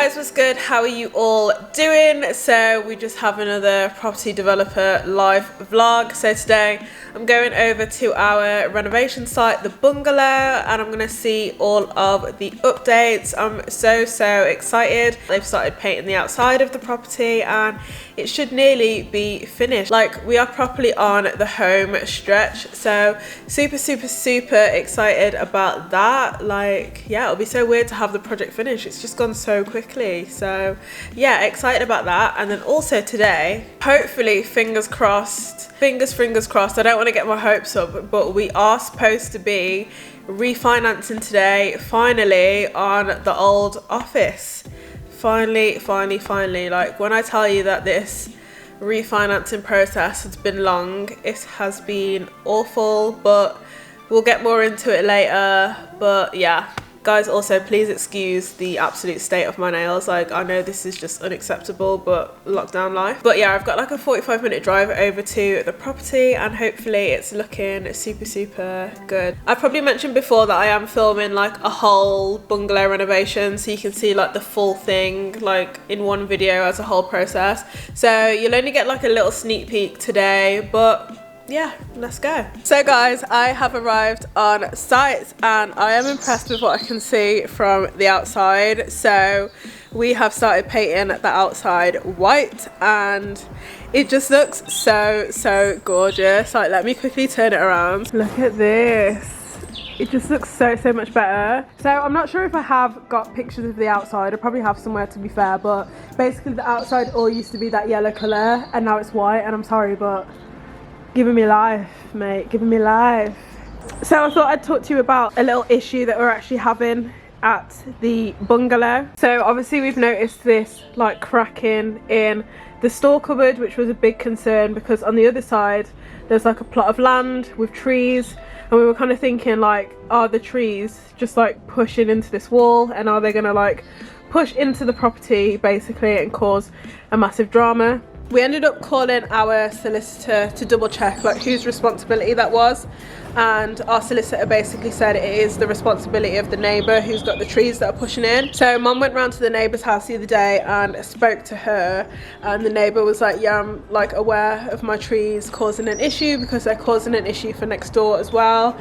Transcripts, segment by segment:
guys, what's good? How are you all doing? So we just have another property developer live vlog. So today I'm going over to our renovation site, the Bungalow, and I'm gonna see all of the updates. I'm so excited. They've started painting the outside of the property and it should nearly be finished. Like, we are properly on the home stretch, so super excited about that. Like, yeah, it'll be so weird to have the project finished. It's just gone so quickly. So yeah, excited about that. And then also today, hopefully, fingers crossed, fingers crossed, I don't want to get my hopes up, but we are supposed to be refinancing today, finally, on the old office. Finally, like, when I tell you that this refinancing process has been long, it has been awful, but we'll get more into it later. But yeah, guys, also please excuse the absolute state of my nails. Like, I know this is just unacceptable, but lockdown life. But yeah, I've got like a 45-minute drive over to the property and hopefully it's looking super good. I probably mentioned before that I am filming like a whole bungalow renovation, so you can see like the full thing like in one video as a whole process. So you'll only get like a little sneak peek today, but yeah, let's go. So guys, I have arrived on site and I am impressed with what I can see from the outside. So we have started painting the outside white and it just looks so gorgeous. Like, let me quickly turn it around. Look at this. It just looks so much better. So I'm not sure if I have got pictures of the outside. I probably have somewhere, to be fair, but basically the outside all used to be that yellow colour and now it's white, and I'm sorry, but giving me life, mate, giving me life. So I thought I'd talk to you about a little issue that we're actually having at the bungalow. So obviously we've noticed this like cracking in the store cupboard, which was a big concern because on the other side there's like a plot of land with trees, and we were kind of thinking, like, are the trees just like pushing into this wall, and are they gonna like push into the property basically and cause a massive drama? We ended up calling our solicitor to double check like whose responsibility that was, and our solicitor basically said it is the responsibility of the neighbour who's got the trees that are pushing in. So mum went round to the neighbour's house the other day and spoke to her, and the neighbour was like, yeah, I'm like aware of my trees causing an issue because they're causing an issue for next door as well.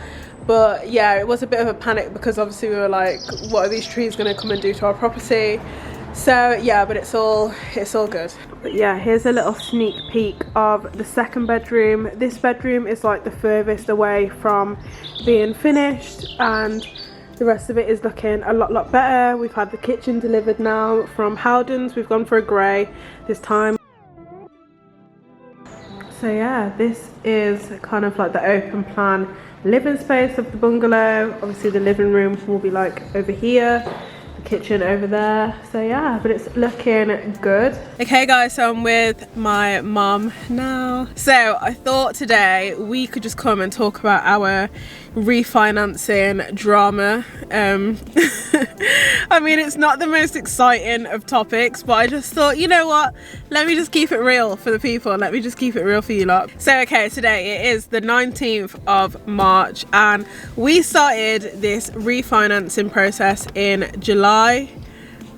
But yeah, it was a bit of a panic because obviously we were like, what are these trees going to come and do to our property? So yeah, but it's all good. But yeah, here's a little sneak peek of the second bedroom. This bedroom is like the furthest away from being finished, and the rest of it is looking a lot better. We've had the kitchen delivered now from Howden's. We've gone for a grey this time. So yeah, this is kind of like the open plan living space of the bungalow. Obviously the living room will be like over here, kitchen over there. So yeah, but it's looking good. Okay guys, so I'm with my mum now. So I thought today we could just come and talk about our refinancing drama. I mean, it's not the most exciting of topics, but I just thought, you know what, let me just keep it real for the people. Let me just keep it real for you lot. So okay, today it is the 19th of March and we started this refinancing process in July,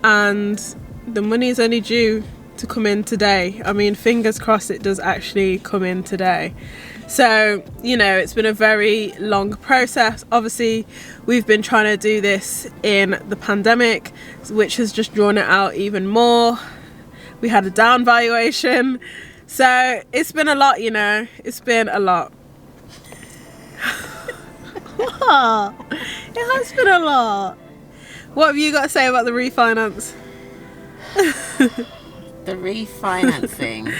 and the money is only due to come in today. I mean, fingers crossed it does actually come in today. So, you know, it's been a very long process. Obviously, we've been trying to do this in the pandemic, which has just drawn it out even more. We had a down valuation. So it's been a lot, you know, it's been a lot. What? It has been a lot. What have you got to say about the refinance? The refinancing.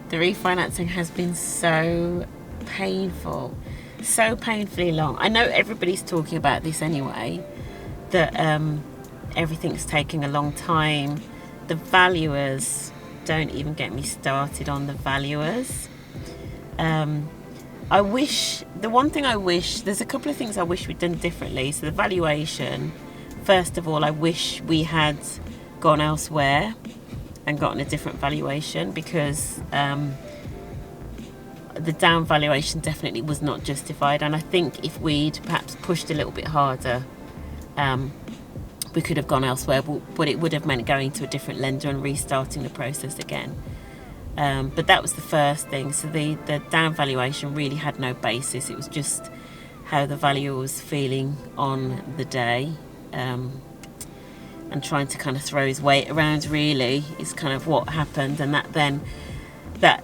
The refinancing has been so painful, so painfully long. I know everybody's talking about this anyway, that everything's taking a long time. The valuers, don't even get me started on the valuers. I wish, the one thing I wish, there's a couple of things I wish we'd done differently. So the valuation, first of all, I wish we had gone elsewhere and gotten a different valuation, because the down valuation definitely was not justified. And I think if we'd perhaps pushed a little bit harder, we could have gone elsewhere, but it would have meant going to a different lender and restarting the process again. But that was the first thing. So the down valuation really had no basis. It was just how the valuer was feeling on the day, and trying to kind of throw his weight around, really, is kind of what happened. And that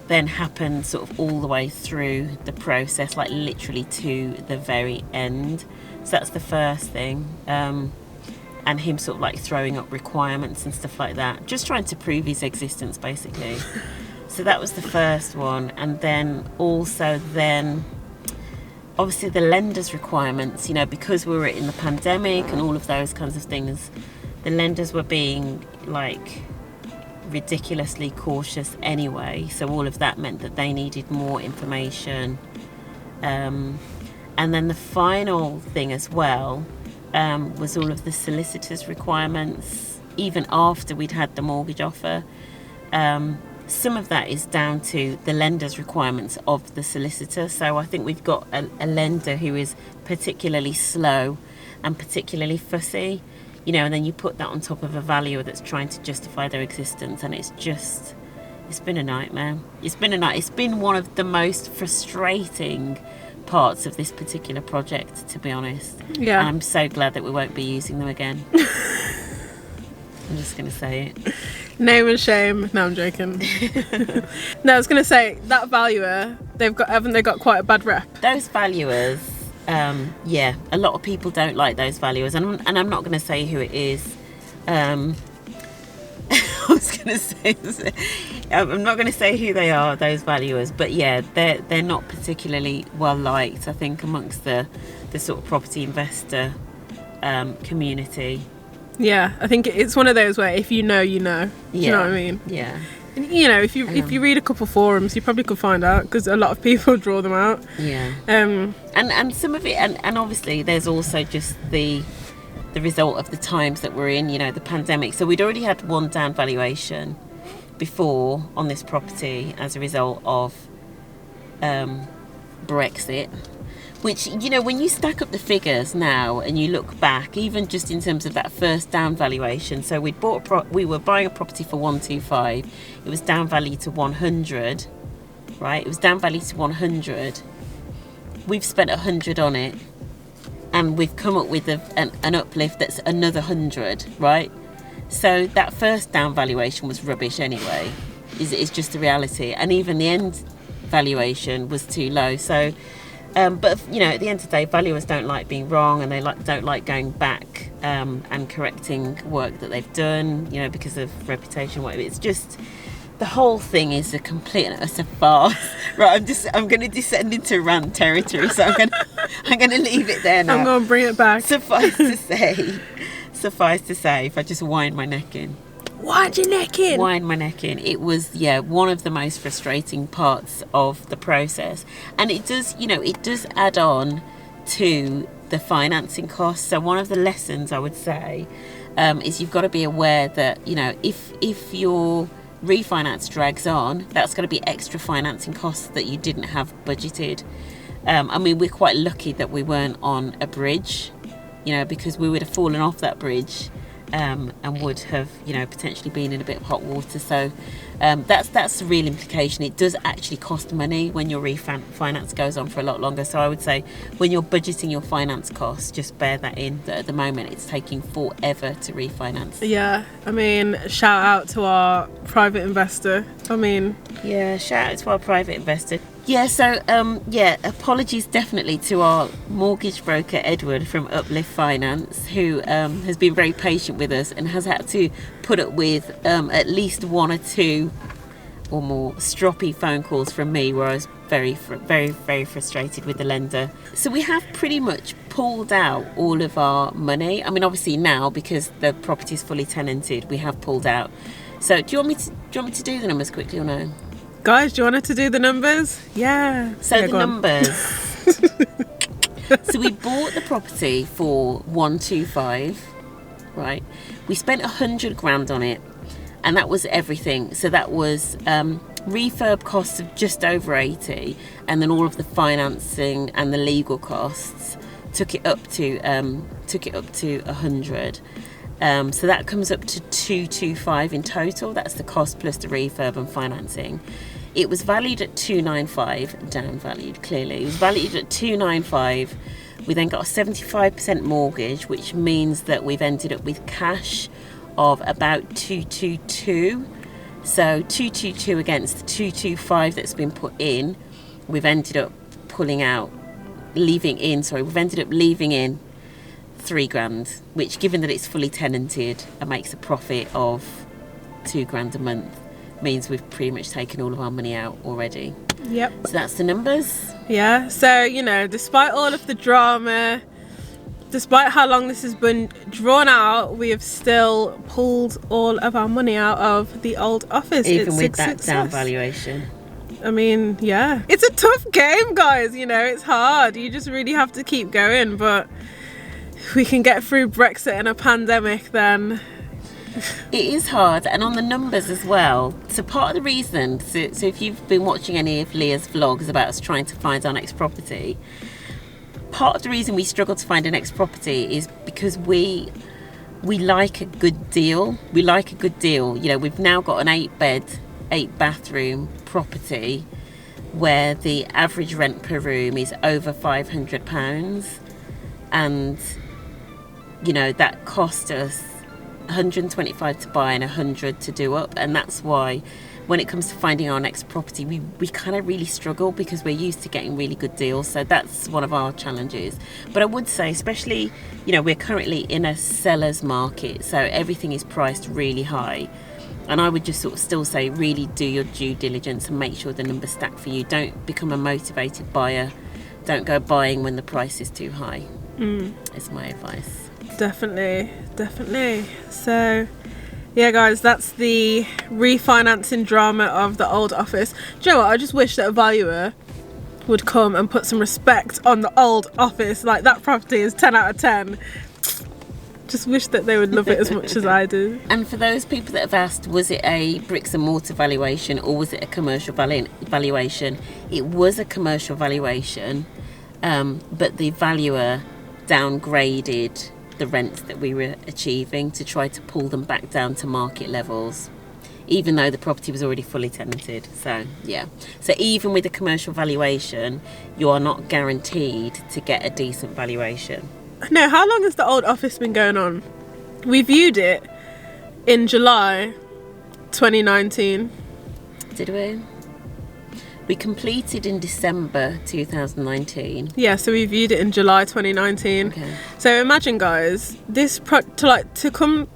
then happened sort of all the way through the process, like literally to the very end. So that's the first thing. And him sort of like throwing up requirements and stuff like that, just trying to prove his existence, basically. So that was the first one. And then also obviously the lender's requirements, because we were in the pandemic and all of those kinds of things, the lenders were being like ridiculously cautious anyway. So all of that meant that they needed more information. And then the final thing as well was all of the solicitors' requirements, even after we'd had the mortgage offer. Some of that is down to the lender's requirements of the solicitor. So I think we've got a lender who is particularly slow and particularly fussy, and then you put that on top of a valuer that's trying to justify their existence, and it's been a nightmare. It's been one of the most frustrating parts of this particular project, to be honest. Yeah. And I'm so glad that we won't be using them again. I'm just going to say it. Name and shame. No, I'm joking. No, I was going to say, that valuer, haven't they got quite a bad rep? Those valuers, a lot of people don't like those valuers, and I'm not going to say who it is. I was going to say, I'm not going to say who they are, those valuers, but yeah, they're not particularly well liked, I think, amongst the sort of property investor community. Yeah, I think it's one of those where if you know, you know. Do you know what I mean? Yeah. And, if you read a couple forums, you probably could find out, because a lot of people draw them out. Yeah. And some of it, and obviously there's also just the result of the times that we're in, the pandemic. So we'd already had one down valuation before on this property as a result of Brexit, which, when you stack up the figures now and you look back, even just in terms of that first down valuation, so we were buying a property for 125, it was down valued to 100, right? It was down valued to 100. We've spent 100 on it, and we've come up with an uplift that's another 100, right? So that first down valuation was rubbish anyway, is just the reality. And even the end valuation was too low. So, but at the end of the day, valuers don't like being wrong, and they don't like going back and correcting work that they've done, because of reputation, whatever. It's just, the whole thing is a complete and utter farce. Right, I'm going to descend into rant territory, so I'm going to leave it there now. I'm going to bring it back. Suffice to say, if I just wind my neck in. Wind your neck in. Wind my neck in. It was, one of the most frustrating parts of the process. And it does add on to the financing costs. So one of the lessons I would say is you've got to be aware that, if your refinance drags on, that's going to be extra financing costs that you didn't have budgeted. We're quite lucky that we weren't on a bridge, because we would have fallen off that bridge and would have, potentially been in a bit of hot water. So that's the real implication. It does actually cost money when your refinance goes on for a lot longer. So I would say, when you're budgeting your finance costs, just bear that in, that at the moment it's taking forever to refinance. Yeah, shout out to our private investor. Yeah, shout out to our private investor. Yeah, so, apologies definitely to our mortgage broker, Edward, from Uplift Finance, who has been very patient with us and has had to put up with at least one or two or more stroppy phone calls from me, where I was very, very, very frustrated with the lender. So we have pretty much pulled out all of our money. Obviously now, because the property is fully tenanted, we have pulled out. So do you want me to do the numbers quickly or no? Guys, do you want her to do the numbers? Yeah. So the numbers. So we bought the property for 125, right? We spent 100 grand on it, and that was everything. So that was refurb costs of just over 80, and then all of the financing and the legal costs took it up to 100. So that comes up to 225 in total. That's the cost plus the refurb and financing. It was valued at 295, down valued clearly. It was valued at 295. We then got a 75% mortgage, which means that we've ended up with cash of about 222. So 222 against the 225 that's been put in, we've ended up leaving in 3 grand, which, given that it's fully tenanted and makes a profit of 2 grand a month, means we've pretty much taken all of our money out already. Yep. So that's the numbers. Yeah, so, you know, despite all of the drama, despite how long this has been drawn out, we have still pulled all of our money out of the old office. Even with that down valuation. I mean, yeah. It's a tough game, guys, you know, it's hard. You just really have to keep going, but if we can get through Brexit and a pandemic, then... It is hard, and on the numbers as well. So part of the reason, so if you've been watching any of Leah's vlogs about us trying to find our next property, part of the reason we struggle to find our next property is because we like a good deal. We like a good deal. You know, we've now got an 8-bed, 8-bathroom property where the average rent per room is over £500, and you know that cost us 125 to buy and 100 to do up, and that's why when it comes to finding our next property, we kind of really struggle because we're used to getting really good deals. So that's one of our challenges. But I would say, especially, you know, we're currently in a seller's market, so everything is priced really high. And I would just sort of still say, really do your due diligence and make sure the numbers stack for you. Don't become a motivated buyer. Don't go buying when the price is too high. Is my advice. Definitely. So, yeah, guys, that's the refinancing drama of the old office. Do you know what? I just wish that a valuer would come and put some respect on the old office. Like, that property is 10 out of 10. Just wish that they would love it as much as I do. And for those people that have asked, was it a bricks and mortar valuation or was it a commercial valuation? It was a commercial valuation, but the valuer downgraded the rents that we were achieving to try to pull them back down to market levels, even though the property was already fully tenanted. So yeah, so even with a commercial valuation, you are not guaranteed to get a decent valuation. No, how long has the old office been going on? We viewed it in July 2019. Did we? We completed in December 2019. Yeah, so we viewed it in July 2019. Okay. So imagine, guys, this to come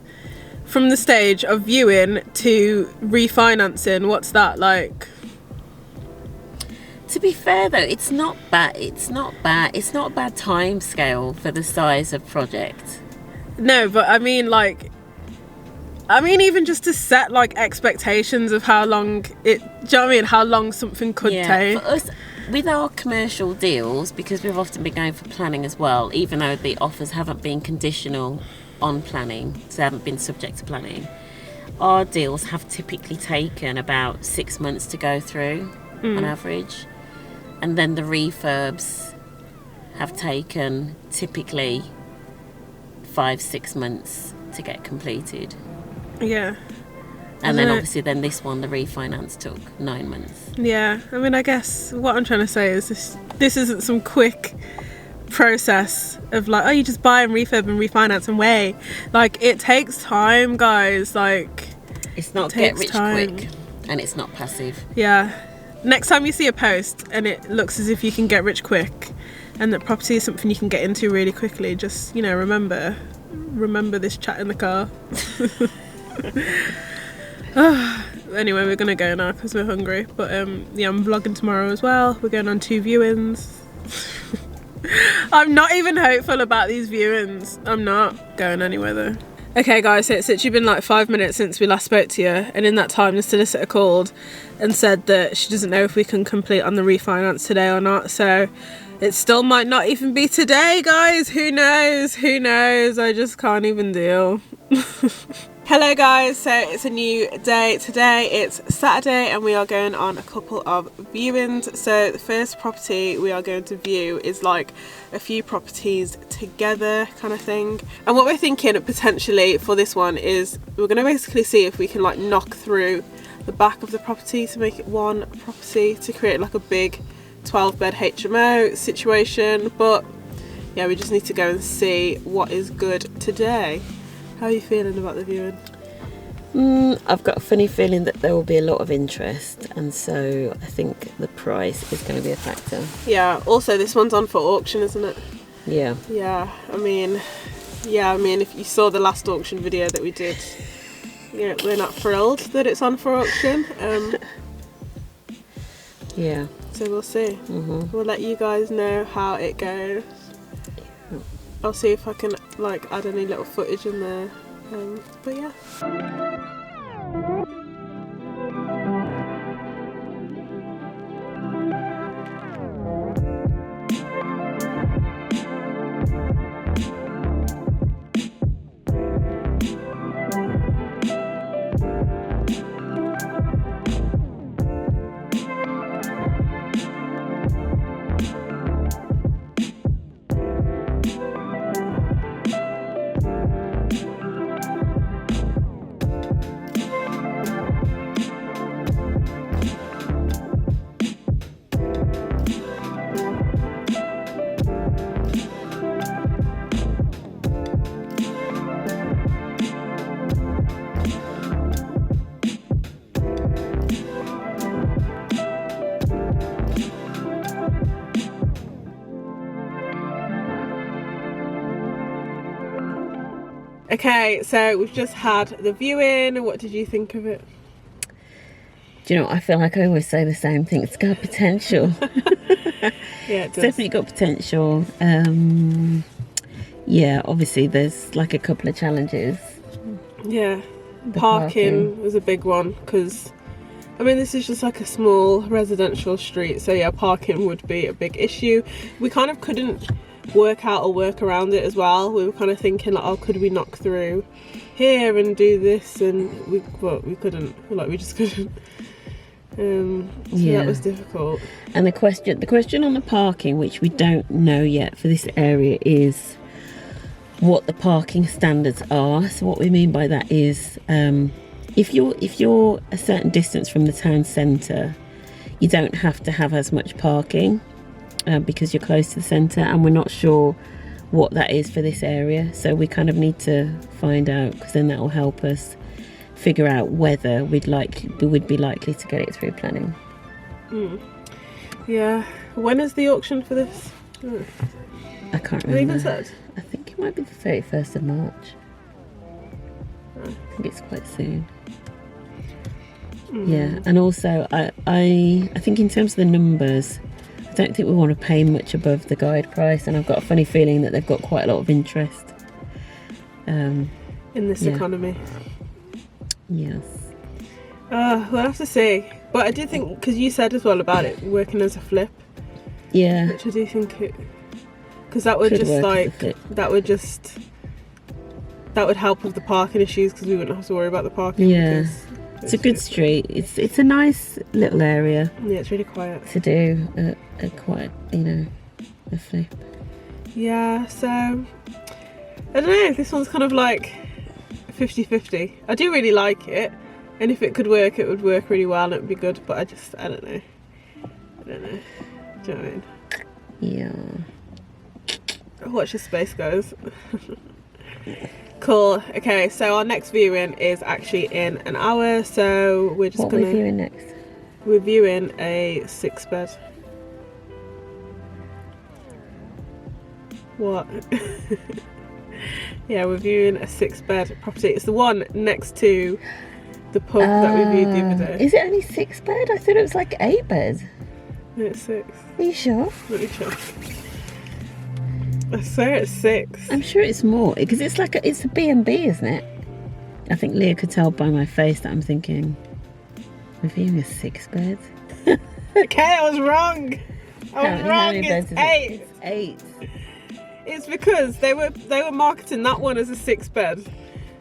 from the stage of viewing to refinancing. What's that like? To be fair though, it's not bad. It's not a bad time scale for the size of project. No, but I mean even just to set like expectations of how long it, do you know what I mean? How long something could take. For us, with our commercial deals, because we've often been going for planning as well, even though the offers haven't been conditional on planning, so they haven't been subject to planning, our deals have typically taken about 6 months to go through on average. And then the refurbs have taken typically 5-6 months to get completed. Yeah. And then obviously then this one, the refinance, took 9 months. Yeah, I mean, I guess what I'm trying to say is this isn't some quick process of like, oh, you just buy and refurb and refinance and wait. Like, it takes time, guys. Like, it's not get rich quick, and it's not passive. Yeah. Next time you see a post and it looks as if you can get rich quick and that property is something you can get into really quickly, just, you know, remember this chat in the car. Anyway, we're gonna go now because we're hungry, but yeah, I'm vlogging tomorrow as well. We're going on 2 viewings. I'm not even hopeful about these viewings. I'm not going anywhere though. Okay guys, so it's literally been like 5 minutes since we last spoke to you, and in that time the solicitor called and said that she doesn't know if we can complete on the refinance today or not, so it still might not even be today, guys. Who knows? I just can't even deal. Hello guys, so it's a new day. Today it's Saturday and we are going on a couple of viewings. So the first property we are going to view is like a few properties together kind of thing. And what we're thinking potentially for this one is we're going to basically see if we can like knock through the back of the property to make it one property to create like a big 12-bed HMO situation. But yeah, we just need to go and see what is good today. How are you feeling about the viewing? I've got a funny feeling that there will be a lot of interest, and so I think the price is going to be a factor. Yeah, also this one's on for auction, isn't it? Yeah. Yeah, I mean if you saw the last auction video that we did, yeah, we're not thrilled that it's on for auction. Yeah. So we'll see. We'll let you guys know how it goes. I'll see if I can like add any little footage in there. But yeah. Okay, so we've just had the viewing. What did you think of it? Do you know what? I feel like I always say the same thing. It's got potential. Yeah, it It's does. definitely got potential. Yeah, obviously there's like a couple of challenges. Yeah, The parking was a big one because I mean this is just like a small residential street, so yeah, parking would be a big issue. We kind of couldn't work out or work around it as well. We were kind of thinking like, oh, could we knock through here and do this, and we couldn't, like we just couldn't. So Yeah. that was difficult. And the question on the parking, which we don't know yet for this area, is what the parking standards are. So what we mean by that is if you're a certain distance from the town centre, you don't have to have as much parking because you're close to the centre, and we're not sure what that is for this area. So we kind of need to find out, because then that will help us figure out whether we would be likely to get it through planning. Yeah. When is the auction for this? I can't They even remember. said. I think it might be the 31st of March. I think it's quite soon. Yeah, and also I think in terms of the numbers, I don't think we want to pay much above the guide price, and I've got a funny feeling that they've got quite a lot of interest. In this Yeah. economy. Yes. We'll have to see. But I do think, because you said as well about it working as a flip, Yeah. which I do think it, because that would Could just work as a like flip. that would help with the parking issues, because we wouldn't have to worry about the parking. Yeah. because It's a good street. It's a nice little area Yeah, it's really quiet. to do a quite, a flip. Yeah, so I don't know. This one's kind of like 50-50. I do really like it, and if it could work, it would work really well and it would be good. But I don't know. Do you know what I mean? Yeah. Watch this space, guys. Cool. Okay, so our next viewing is actually in an hour, so we're just What gonna we're viewing next? we're viewing a 6-bed. What? Yeah, we're viewing a 6-bed property. It's the one next to the pub that we viewed the other day. Is it only 6 bed? I thought it was like 8 bed. No, it's 6. Are you sure? Let me check. I swear it's 6. I'm sure it's more, because it's like it's a B&B, isn't it? I think Leah could tell by my face that I'm thinking, we're viewing a 6 bed. Okay, I was wrong. I was How wrong. many It's beds is 8. it? It's 8. It's because they were marketing that one as a 6-bed,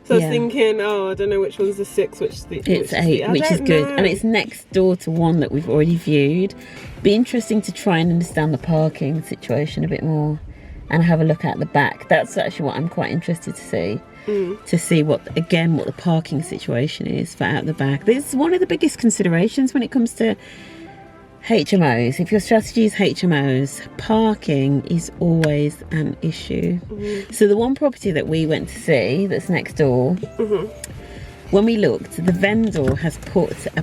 So I was thinking, oh, I don't know which one's the 6, which is the... It's 8, which is good. And it's next door to one that we've already viewed. Be interesting to try and understand the parking situation a bit more and have a look at the back. That's actually what I'm quite interested to see. To see what the parking situation is for out the back. This is one of the biggest considerations when it comes to HMOs. If your strategy is HMOs, parking is always an issue. So the one property that we went to see that's next door, when we looked, the vendor has put a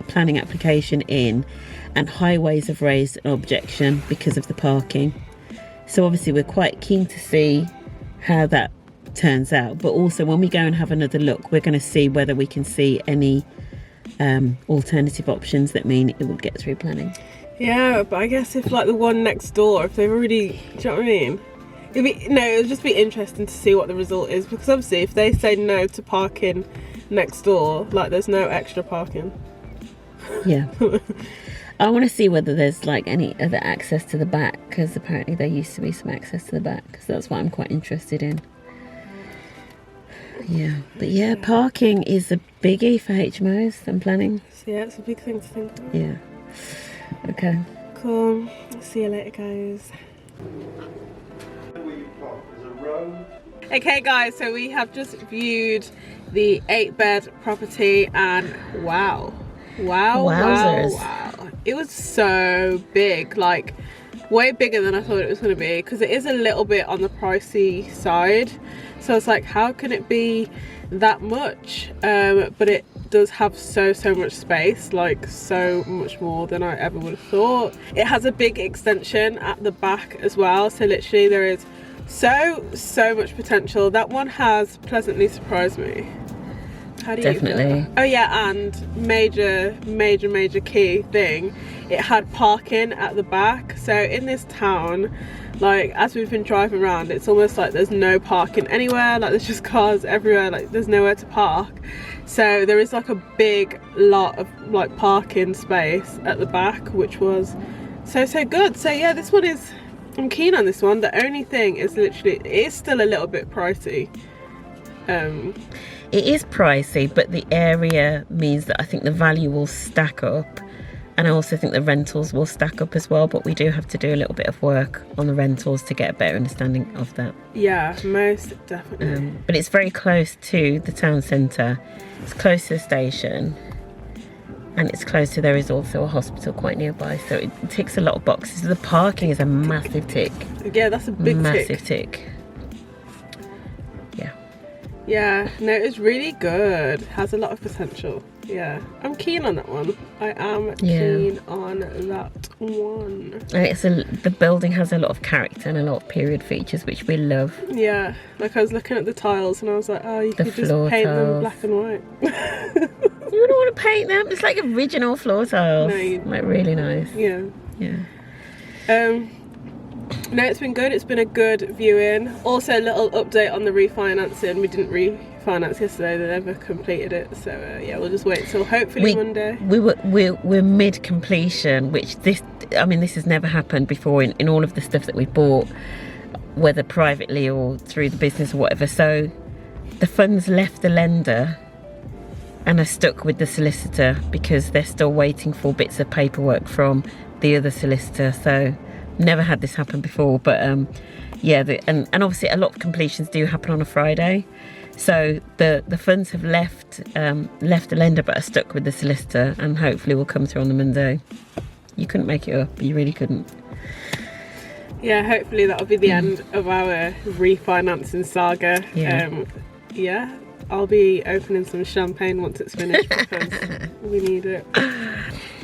planning application in, and Highways have raised an objection because of the parking. So obviously we're quite keen to see how that turns out, but also when we go and have another look, we're going to see whether we can see any alternative options that mean it would get through planning. Yeah, but I guess if like the one next door, if they've already, do you know what I mean? It would just be interesting to see what the result is, because obviously if they say no to parking next door, like there's no extra parking. Yeah. I want to see whether there's like any other access to the back, because apparently there used to be some access to the back, so that's what I'm quite interested in. Yeah, but yeah, parking is a biggie for HMOs and planning. So yeah, it's a big thing to think about. Yeah. Okay. Cool. See you later, guys. Okay, guys, so we have just viewed the 8-bed property, and wow. It was so big, like way bigger than I thought it was going to be, because it is a little bit on the pricey side. So it's like, how can it be that much? But it does have so much space, like so much more than I ever would have thought. It has a big extension at the back as well, so literally there is so much potential. That one has pleasantly surprised me. How do you Definitely. feel? Oh yeah, and major key thing, it had parking at the back. So in this town, like as we've been driving around, it's almost like there's no parking anywhere, like there's just cars everywhere, like there's nowhere to park. So there is like a big lot of like parking space at the back, which was so good. So yeah, this one is, I'm keen on this one. The only thing is literally, it is still a little bit pricey. It is pricey, but the area means that I think the value will stack up, and I also think the rentals will stack up as well, but we do have to do a little bit of work on the rentals to get a better understanding of that. Yeah, most definitely. But it's very close to the town centre, it's close to the station, and it's close to, there is also a hospital quite nearby, so it ticks a lot of boxes. The parking is a massive tick. Yeah, that's a big massive tick. Yeah, no, it's really good. Has a lot of potential. Yeah, I'm keen on that one. I am keen on that one. And the building has a lot of character and a lot of period features, which we love. Yeah, like I was looking at the tiles and I was like, oh, you could just paint them black and white. You wouldn't want to paint them. It's like original floor tiles. No, like really nice. Yeah. No, it's been good. It's been a good viewing. Also, a little update on the refinancing. We didn't refinance yesterday. They never completed it. So yeah, we'll just wait till hopefully Monday. We're mid completion, which this has never happened before in all of the stuff that we've bought, whether privately or through the business or whatever. So the funds left the lender and are stuck with the solicitor because they're still waiting for bits of paperwork from the other solicitor. So never had this happen before, but and obviously a lot of completions do happen on a Friday, so the funds have left the lender but are stuck with the solicitor, and hopefully will come through on the Monday. You couldn't make it up, you really couldn't. Yeah, hopefully that'll be the end of our refinancing saga. Yeah, I'll be opening some champagne once it's finished because we need it.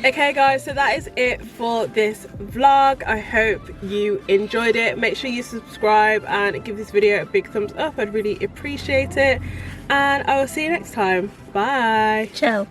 Okay guys, so that is it for this vlog. I hope you enjoyed it. Make sure you subscribe and give this video a big thumbs up. I'd really appreciate it. And I will see you next time. Bye. Ciao.